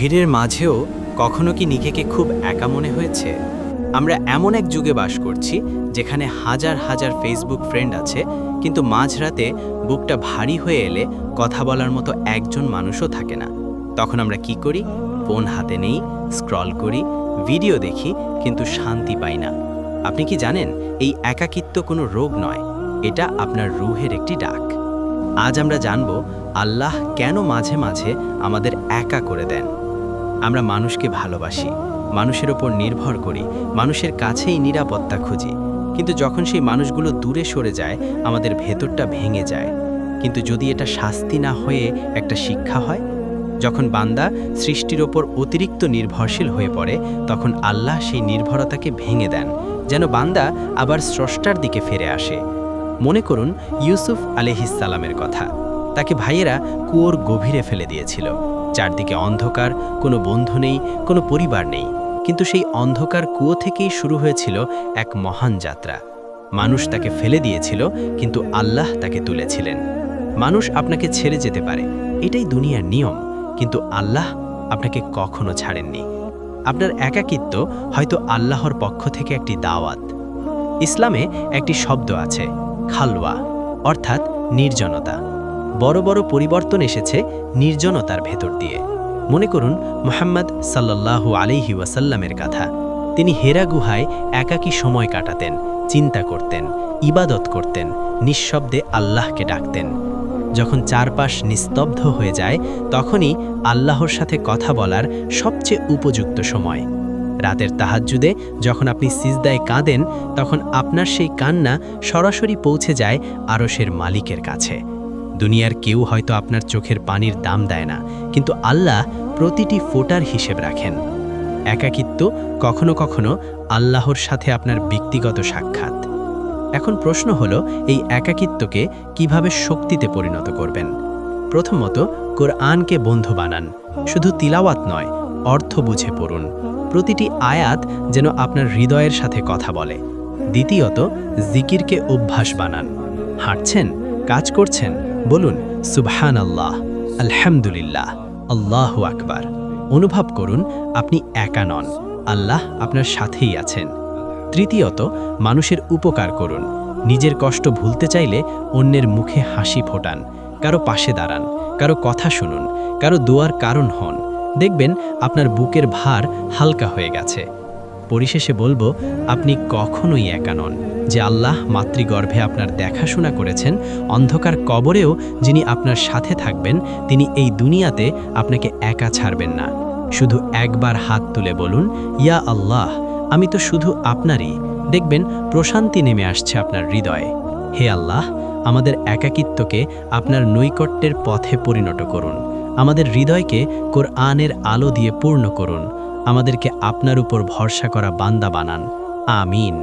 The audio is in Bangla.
ভিড়ের মাঝেও কখনো কি নিজেকে খুব একা মনে হয়েছে? আমরা এমন এক যুগে বাস করছি যেখানে হাজার হাজার ফেসবুক ফ্রেন্ড আছে, কিন্তু মাঝরাতে বুকটা ভারী হয়ে এলে কথা বলার মতো একজন মানুষও থাকে না। তখন আমরা কি করি? ফোন হাতে নেই, স্ক্রল করি, ভিডিও দেখি, কিন্তু শান্তি পাই না। আপনি কি জানেন, এই একাকিত্ব কোনো রোগ নয়, এটা আপনার রুহের একটি ডাক। আজ আমরা জানব আল্লাহ কেন মাঝে মাঝে আমাদের একা করে দেন। আমরা মানুষকে ভালোবাসি, মানুষের ওপর নির্ভর করি, মানুষের কাছেই নিরাপত্তা খুঁজি, কিন্তু যখন সেই মানুষগুলো দূরে সরে যায় আমাদের ভেতরটা ভেঙে যায়। কিন্তু যদি এটা শাস্তি না হয়ে একটা শিক্ষা হয়, যখন বান্দা সৃষ্টির ওপর অতিরিক্ত নির্ভরশীল হয়ে পড়ে, তখন আল্লাহ সেই নির্ভরতাকে ভেঙে দেন, যেন বান্দা আবার স্রষ্টার দিকে ফিরে আসে। মনে করুন ইউসুফ আলাইহিসসালামের কথা। তাকে ভাইয়েরা কুয়োর গভীরে ফেলে দিয়েছিল। চারদিকে অন্ধকার, কোনো বন্ধু নেই, কোনো পরিবার নেই, কিন্তু সেই অন্ধকার কুয়ো থেকেই শুরু হয়েছিল এক মহান যাত্রা। মানুষ তাকে ফেলে দিয়েছিল, কিন্তু আল্লাহ তাকে তুলেছিলেন। মানুষ আপনাকে ছেড়ে যেতে পারে, এটাই দুনিয়ার নিয়ম, কিন্তু আল্লাহ আপনাকে কখনো ছাড়েননি। আপনার একাকিত্ব হয়তো আল্লাহর পক্ষ থেকে একটি দাওয়াত। ইসলামে একটি শব্দ আছে, খালওয়া, অর্থাৎ নির্জনতা। বড় বড় পরিবর্তন এসেছে নির্জনতার ভেতর দিয়ে। মনে করুন মুহাম্মদ সাল্লাল্লাহু আলাইহি ওয়াসাল্লামের কথা। তিনি হেরা গুহায় একাকী সময় কাটাতেন, চিন্তা করতেন, ইবাদত করতেন, নিঃশব্দে আল্লাহকে ডাকতেন। যখন চারপাশ নিস্তব্ধ হয়ে যায়, তখনই আল্লাহর সাথে কথা বলার সবচেয়ে উপযুক্ত সময়। রাতের তাহাজ্জুদে যখন আপনি সিজদায় কাঁদেন, তখন আপনার সেই কান্না সরাসরি পৌঁছে যায় আরশের মালিকের কাছে। দুনিয়ার কেউ হয়তো আপনার চোখের পানির দাম দেয় না, কিন্তু আল্লাহ প্রতিটি ফোঁটার হিসেব রাখেন। একাকিত্ব কখনো কখনো আল্লাহর সাথে আপনার ব্যক্তিগত সাক্ষাৎ। এখন প্রশ্ন হলো, এই একাকিত্বকে কিভাবে শক্তিতে পরিণত করবেন? প্রথমত, কোরআনকে বন্ধু বানান। শুধু তিলাওয়াত নয়, অর্থ বুঝে পড়ুন। প্রতিটি আয়াত যেন আপনার হৃদয়ের সাথে কথা বলে। দ্বিতীয়ত, জিকিরকে অভ্যাস বানান। হাঁটছেন, কাজ করছেন, বলুন সুবহানাল্লাহ, আলহামদুলিল্লাহ, আল্লাহু আকবার। অনুভব করুন আপনি একা নন, আল্লাহ আপনার সাথেই আছেন। তৃতীয়ত, মানুষের উপকার করুন। নিজের কষ্ট ভুলতে চাইলে অন্যের মুখে হাসি ফোটান, কারো পাশে দাঁড়ান, কারো কথা শুনুন, কারো দোয়ার কারণ হন। দেখবেন আপনার বুকের ভার হালকা হয়ে গেছে। পরিশেষে বলবো, আপনি কখনোই একা নন। যে আল্লাহ মাতৃগর্ভে আপনার দেখাশোনা করেছেন, অন্ধকার কবরেও যিনি আপনার সাথে থাকবেন, তিনি এই দুনিয়াতে আপনাকে একা ছাড়বেন না। শুধু একবার হাত তুলে বলুন, ইয়া আল্লাহ, আমি তো শুধু আপনারই। দেখবেন প্রশান্তি নেমে আসছে আপনার হৃদয়ে। হে আল্লাহ, আমাদের একাকিত্বকে আপনার নৈকট্যের পথে পরিণত করুন। আমাদের হৃদয়কে কোরআনের আলো দিয়ে পূর্ণ করুন। আমাদেরকে আপনার উপর ভরসা করা বান্দা বানান। আমিন।